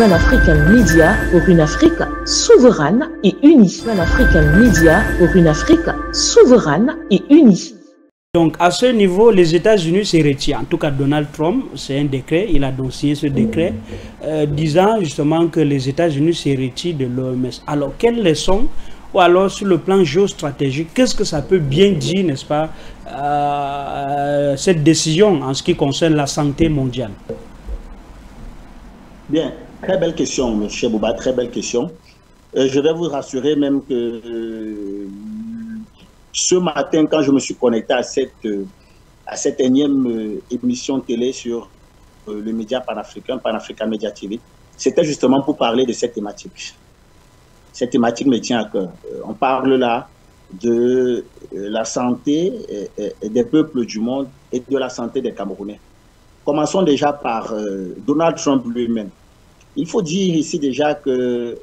Pan-African Media pour une Afrique souveraine et unie. Pan-African Media pour une Afrique souveraine et unie. Donc à ce niveau, les États-Unis se retirent. En tout cas, Donald Trump, c'est un décret, il a donc signé ce décret disant justement que les États-Unis se retirent de l'OMS. Alors, quelles leçons, ou alors sur le plan géostratégique, qu'est-ce que ça peut bien dire, n'est-ce pas, cette décision en ce qui concerne la santé mondiale? Bien, très belle question, M. Bouba, très belle question. Je vais vous rassurer même que ce matin, quand je me suis connecté à cette énième émission télé sur le média panafricain, Pan-African Media TV, c'était justement pour parler de cette thématique. Cette thématique me tient à cœur. On parle là de la santé des peuples du monde et de la santé des Camerounais. Commençons déjà par Donald Trump lui-même. Il faut dire ici déjà que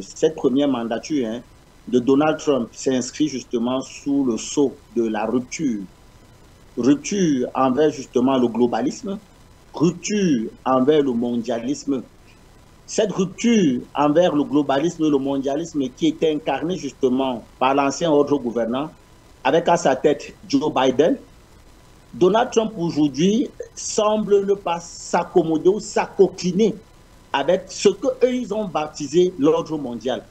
cette première mandature de Donald Trump s'inscrit justement sous le sceau de la rupture. Rupture envers justement le globalisme, rupture envers le mondialisme. Cette rupture envers le globalisme et le mondialisme qui est incarnée justement par l'ancien ordre gouvernant, avec à sa tête Joe Biden, Donald Trump aujourd'hui semble ne pas s'accommoder ou s'acoquiner avec ce qu'eux ils ont baptisé l'ordre mondial,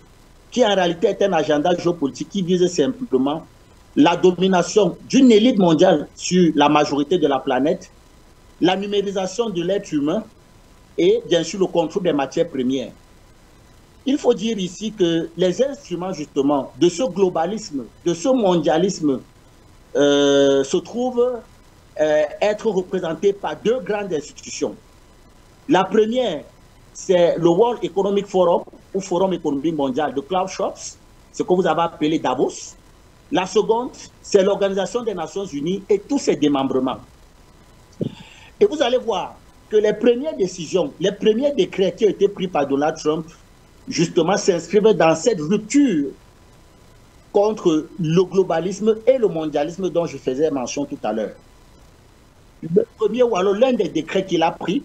qui en réalité est un agenda géopolitique qui vise simplement la domination d'une élite mondiale sur la majorité de la planète, la numérisation de l'être humain et bien sûr le contrôle des matières premières. Il faut dire ici que les instruments justement de ce globalisme, de ce mondialisme se trouvent être représentés par deux grandes institutions. La première, c'est le World Economic Forum, ou Forum économique mondial de Klaus Schwab, ce que vous avez appelé Davos. La seconde, c'est l'Organisation des Nations Unies et tous ses démembrements. Et vous allez voir que les premières décisions, les premiers décrets qui ont été pris par Donald Trump, justement, s'inscrivent dans cette rupture contre le globalisme et le mondialisme dont je faisais mention tout à l'heure. Le premier, ou alors l'un des décrets qu'il a pris,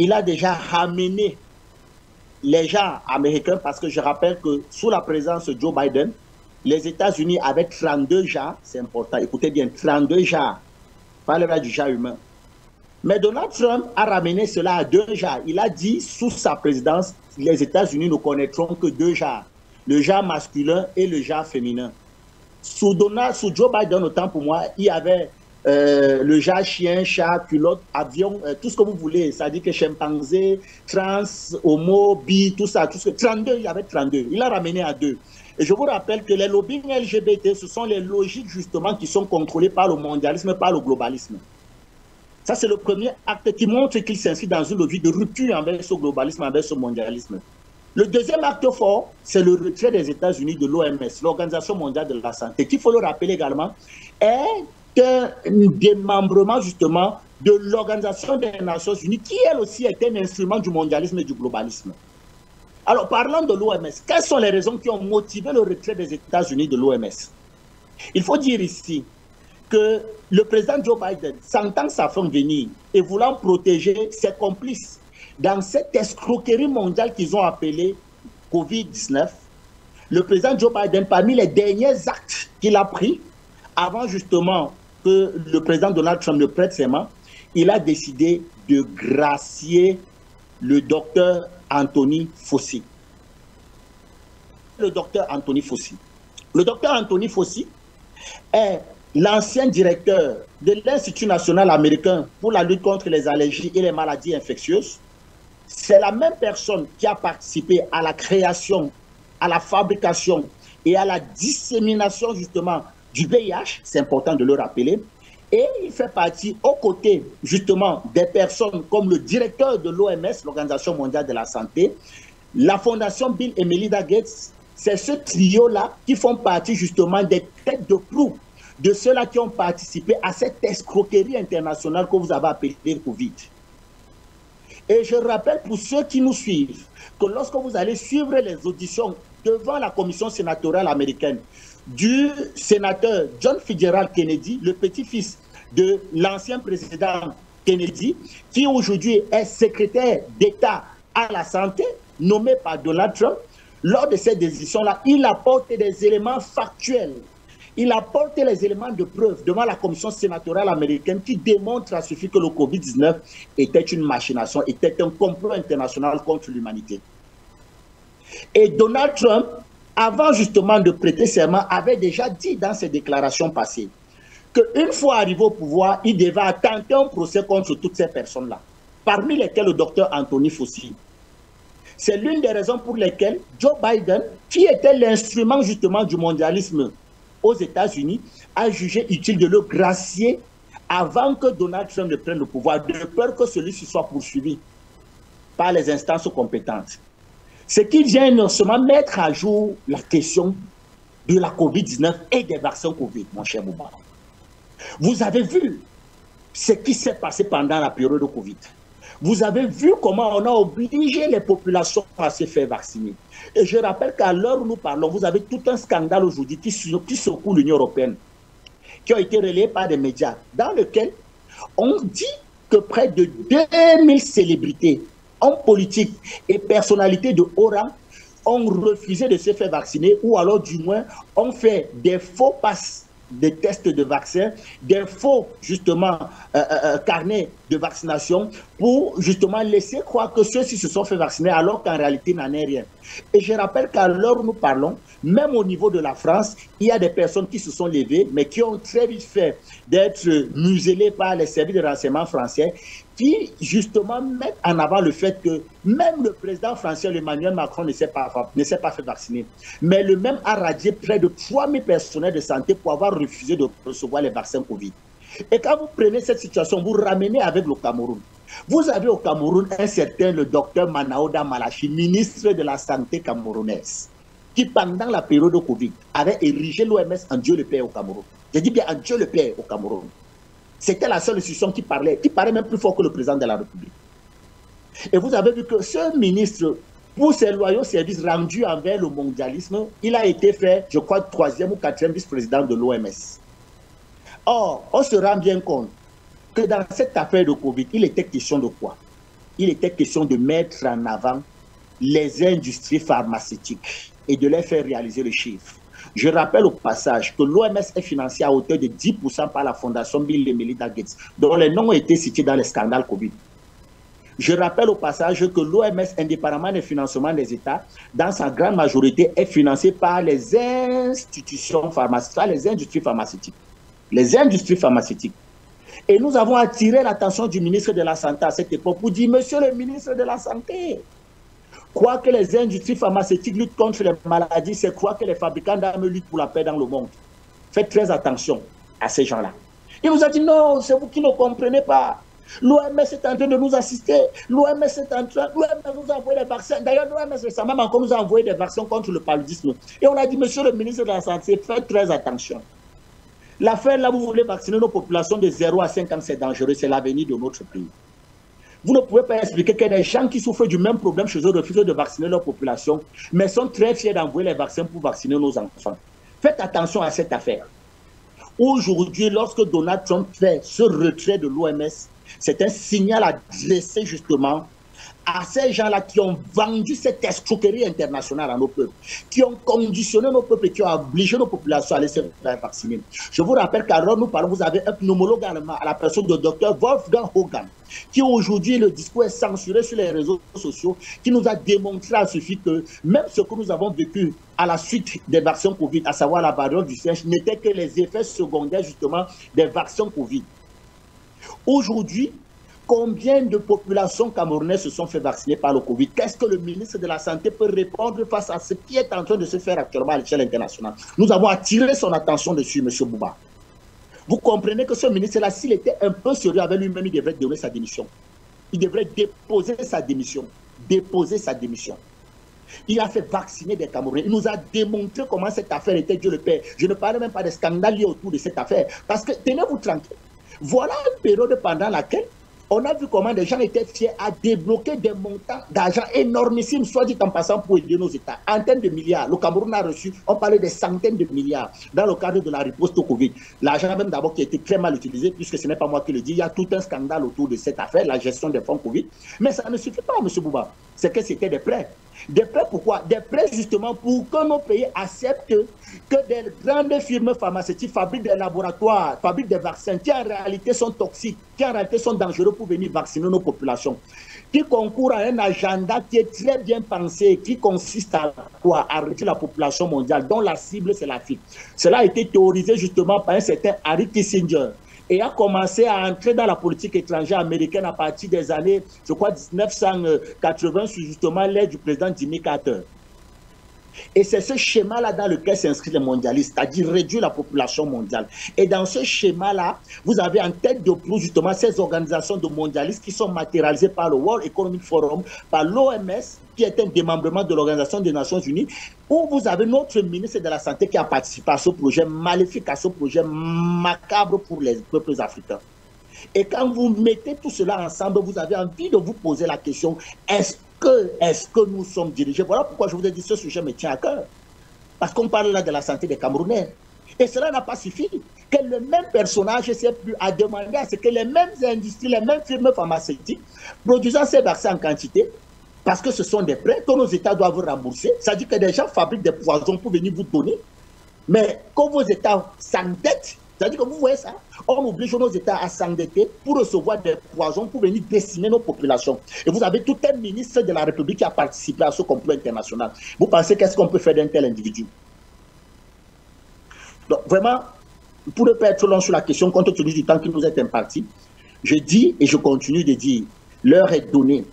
il a déjà ramené les gens américains, parce que je rappelle que sous la présence de Joe Biden, les États-Unis avaient 32 jars, c'est important, écoutez bien, 32 jars, parlera du jar humain. Mais Donald Trump a ramené cela à 2 jars. Il a dit, sous sa présidence, les États-Unis ne connaîtront que 2 jars, le jar masculin et le jar féminin. Sous Joe Biden, autant pour moi, il y avait le jar chien, chat, culotte, avion, tout ce que vous voulez. Ça dit que chimpanzé, trans, homo, bi, tout ça, 32, il y avait 32. Il a ramené à 2. Et je vous rappelle que les lobbies LGBT, ce sont les logiques justement qui sont contrôlées par le mondialisme, par le globalisme. Ça, c'est le premier acte qui montre qu'il s'inscrit dans une logique de rupture envers ce globalisme, envers ce mondialisme. Le deuxième acte fort, c'est le retrait des États-Unis de l'OMS, l'Organisation mondiale de la santé, qu'il faut le rappeler également, est un démembrement justement de l'Organisation des Nations Unies, qui elle aussi est un instrument du mondialisme et du globalisme. Alors, parlant de l'OMS, quelles sont les raisons qui ont motivé le retrait des États-Unis de l'OMS? Il faut dire ici que le président Joe Biden, sentant sa fin venir et voulant protéger ses complices dans cette escroquerie mondiale qu'ils ont appelée Covid-19, le président Joe Biden, parmi les derniers actes qu'il a pris, avant justement que le président Donald Trump ne prête ses mains, il a décidé de gracier le docteur Anthony Fauci. Le docteur Anthony Fauci. Le docteur Anthony Fauci est l'ancien directeur de l'Institut national américain pour la lutte contre les allergies et les maladies infectieuses. C'est la même personne qui a participé à la création, à la fabrication et à la dissémination justement du VIH, c'est important de le rappeler, et il fait partie aux côtés justement des personnes comme le directeur de l'OMS, l'Organisation mondiale de la santé, la fondation Bill et Melinda Gates. C'est ce trio-là qui font partie justement des têtes de proue de ceux-là qui ont participé à cette escroquerie internationale que vous avez appelée Covid. Et je rappelle pour ceux qui nous suivent que lorsque vous allez suivre les auditions devant la commission sénatoriale américaine du sénateur John Fitzgerald Kennedy, le petit-fils de l'ancien président Kennedy, qui aujourd'hui est secrétaire d'État à la santé, nommé par Donald Trump, lors de cette décision-là, il apporte des éléments factuels. Il apporte les éléments de preuve devant la commission sénatoriale américaine qui démontre à suffit que le Covid-19 était une machination, était un complot international contre l'humanité. Et Donald Trump, avant justement de prêter serment, avait déjà dit dans ses déclarations passées qu'une fois arrivé au pouvoir, il devait tenter un procès contre toutes ces personnes-là, parmi lesquelles le docteur Anthony Fauci. C'est l'une des raisons pour lesquelles Joe Biden, qui était l'instrument justement du mondialisme aux États-Unis, a jugé utile de le gracier avant que Donald Trump ne prenne le pouvoir, de peur que celui-ci soit poursuivi par les instances compétentes. Ce qui vient non seulement mettre à jour la question de la COVID-19 et des vaccins COVID, mon cher Bouba. Vous avez vu ce qui s'est passé pendant la période de Covid. Vous avez vu comment on a obligé les populations à se faire vacciner. Et je rappelle qu'à l'heure où nous parlons, vous avez tout un scandale aujourd'hui qui secoue l'Union européenne, qui a été relayé par des médias, dans lequel on dit que près de 2000 célébrités, hommes politiques et personnalités de haut rang ont refusé de se faire vacciner ou alors du moins ont fait des faux passes des tests de vaccins, des faux justement carnets de vaccination pour justement laisser croire que ceux-ci se sont fait vacciner alors qu'en réalité n'en est rien. Et je rappelle qu'à l'heure où nous parlons, même au niveau de la France, il y a des personnes qui se sont levées mais qui ont très vite fait d'être muselées par les services de renseignement français qui justement mettent en avant le fait que même le président français Emmanuel Macron ne s'est pas fait vacciner. Mais le même a radié près de 3000 personnels de santé pour avoir refusé de recevoir les vaccins Covid. Et quand vous prenez cette situation, vous ramenez avec le Cameroun. Vous avez au Cameroun un certain le docteur Manaouda Malachi, ministre de la Santé camerounaise, qui pendant la période de Covid avait érigé l'OMS en Dieu le Père au Cameroun. Je dis bien en Dieu le Père au Cameroun. C'était la seule institution qui parlait même plus fort que le président de la République. Et vous avez vu que ce ministre, pour ses loyaux services rendus envers le mondialisme, il a été fait, je crois, 3e ou 4e vice-président de l'OMS. Or, on se rend bien compte que dans cette affaire de Covid, il était question de quoi? Il était question de mettre en avant les industries pharmaceutiques et de les faire réaliser le chiffre. Je rappelle au passage que l'OMS est financée à hauteur de 10% par la Fondation Bill et Melinda Gates, dont les noms ont été cités dans les scandales Covid. Je rappelle au passage que l'OMS, indépendamment des financements des États, dans sa grande majorité, est financée par les institutions pharmaceutiques, les industries pharmaceutiques. Les industries pharmaceutiques. Et nous avons attiré l'attention du ministre de la Santé à cette époque pour dire, monsieur le ministre de la Santé, croire que les industries pharmaceutiques luttent contre les maladies, c'est croire que les fabricants d'armes luttent pour la paix dans le monde. Faites très attention à ces gens-là. Il nous a dit, non, c'est vous qui ne comprenez pas. L'OMS est en train de nous assister. L'OMS nous a envoyé des vaccins. D'ailleurs, l'OMS récemment encore nous a envoyé des vaccins contre le paludisme. Et on a dit, monsieur le ministre de la Santé, faites très attention. L'affaire là, vous voulez vacciner nos populations de 0 à 5 ans, c'est dangereux, c'est l'avenir de notre pays. Vous ne pouvez pas expliquer que des gens qui souffrent du même problème chez eux refusent de vacciner leur population, mais sont très fiers d'envoyer les vaccins pour vacciner nos enfants. Faites attention à cette affaire. Aujourd'hui, lorsque Donald Trump fait ce retrait de l'OMS, c'est un signal à dresser justement à ces gens-là qui ont vendu cette escroquerie internationale à nos peuples, qui ont conditionné nos peuples et qui ont obligé nos populations à aller se faire vacciner. Je vous rappelle qu'à l'heure nous parlons, vous avez un pneumologue allemand à la personne de Dr Wolfgang Hogan, qui aujourd'hui, le discours est censuré sur les réseaux sociaux, qui nous a démontré à suffit que même ce que nous avons vécu à la suite des vaccins Covid, à savoir la variole du singe, n'était que les effets secondaires justement des vaccins Covid. Aujourd'hui, combien de populations camerounaises se sont fait vacciner par le Covid? Qu'est-ce que le ministre de la Santé peut répondre face à ce qui est en train de se faire actuellement à l'échelle internationale? Nous avons attiré son attention dessus, M. Bouba. Vous comprenez que ce ministre-là, s'il était un peu sérieux avec lui-même, il devrait donner sa démission. Il devrait déposer sa démission. Déposer sa démission. Il a fait vacciner des Camerounais. Il nous a démontré comment cette affaire était, Dieu le Père. Je ne parle même pas des scandales liés autour de cette affaire. Parce que, tenez-vous tranquille. Voilà une période pendant laquelle On a vu comment des gens étaient fiers à débloquer des montants d'argent énormissimes, soit dit en passant, pour aider nos États. En termes de milliards, le Cameroun a reçu, on parlait des centaines de milliards dans le cadre de la riposte au Covid. L'argent même d'abord qui a été très mal utilisé, puisque ce n'est pas moi qui le dis, il y a tout un scandale autour de cette affaire, la gestion des fonds Covid. Mais ça ne suffit pas, M. Bouba. C'est que c'était des prêts. Des prêts pourquoi? Des prêts justement pour que nos pays acceptent que des grandes firmes pharmaceutiques fabriquent des laboratoires, fabriquent des vaccins qui en réalité sont toxiques, qui en réalité sont dangereux pour venir vacciner nos populations, qui concourent à un agenda qui est très bien pensé, qui consiste à quoi? À réduire la population mondiale, dont la cible c'est l'Afrique. Cela a été théorisé justement par un certain Henry Kissinger, et a commencé à entrer dans la politique étrangère américaine à partir des années, je crois, 1980, sur justement l'aide du président Jimmy Carter. Et c'est ce schéma-là dans lequel s'inscrivent les mondialistes, c'est-à-dire réduire la population mondiale. Et dans ce schéma-là, vous avez en tête de proue justement ces organisations de mondialistes qui sont matérialisées par le World Economic Forum, par l'OMS, qui est un démembrement de l'Organisation des Nations Unies, où vous avez notre ministre de la Santé qui a participé à ce projet maléfique, à ce projet macabre pour les peuples africains. Et quand vous mettez tout cela ensemble, vous avez envie de vous poser la question, est-ce que nous sommes dirigés? Voilà pourquoi je vous ai dit ce sujet me tient à cœur. Parce qu'on parle là de la santé des Camerounais. Et cela n'a pas suffi. Que le même personnage s'est plus à demander à ce que les mêmes industries, les mêmes firmes pharmaceutiques produisant ces vaccins en quantité, parce que ce sont des prêts que nos États doivent rembourser. Ça dit que des gens fabriquent des poisons pour venir vous donner. Mais quand vos États s'endettent, c'est-à-dire que vous voyez ça, on oblige nos États à s'endetter pour recevoir des poisons pour venir décimer nos populations. Et vous avez tout un ministre de la République qui a participé à ce complot international. Vous pensez qu'est-ce qu'on peut faire d'un tel individu? Donc vraiment, pour ne pas être long sur la question, compte tenu du temps qui nous est imparti, je dis et je continue de dire, l'heure est donnée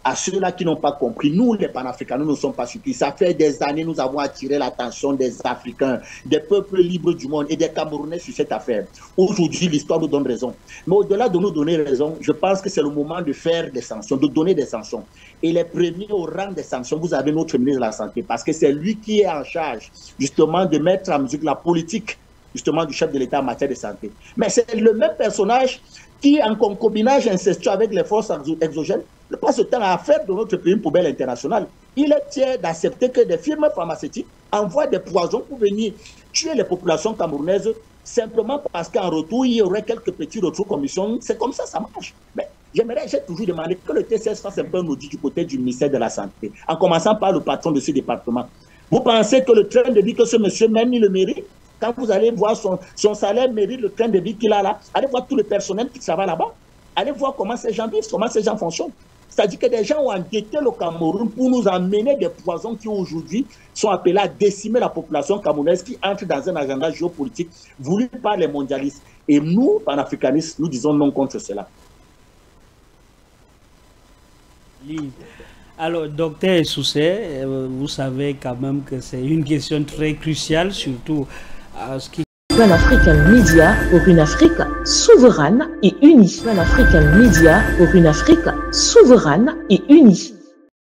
à ceux-là qui n'ont pas compris. Nous, les panafricains, nous ne sommes pas surpris. Ça fait des années, nous avons attiré l'attention des Africains, des peuples libres du monde et des Camerounais sur cette affaire. Aujourd'hui, l'histoire nous donne raison. Mais au-delà de nous donner raison, je pense que c'est le moment de faire des sanctions, de donner des sanctions. Et les premiers au rang des sanctions, vous avez notre ministre de la Santé, parce que c'est lui qui est en charge, justement, de mettre en musique la politique, justement, du chef de l'État en matière de santé. Mais c'est le même personnage qui, en concubinage incestueux avec les forces exogènes, ne passe ce temps à faire de notre pays une poubelle internationale. Il est fier d'accepter que des firmes pharmaceutiques envoient des poisons pour venir tuer les populations camerounaises simplement parce qu'en retour, il y aurait quelques petits retours commission. C'est comme ça, ça marche. Mais j'ai toujours demandé que le TCS fasse un peu un audit du côté du ministère de la Santé, en commençant par le patron de ce département. Vous pensez que le train de vie que ce monsieur mène, il le mérite? Quand vous allez voir son salaire mérite le train de vie qu'il a là, allez voir tout le personnel qui travaille là-bas. Allez voir comment ces gens vivent, comment ces gens fonctionnent. C'est-à-dire que des gens ont endetté le Cameroun pour nous amener des poisons qui aujourd'hui sont appelés à décimer la population camerounaise qui entre dans un agenda géopolitique voulu par les mondialistes. Et nous, panafricanistes, nous disons non contre cela. Alors, docteur Soucé, vous savez quand même que c'est une question très cruciale, surtout à ce qui... Pan-African Media pour une Afrique souveraine et unie. Pan-African Media pour une Afrique souveraine et unie.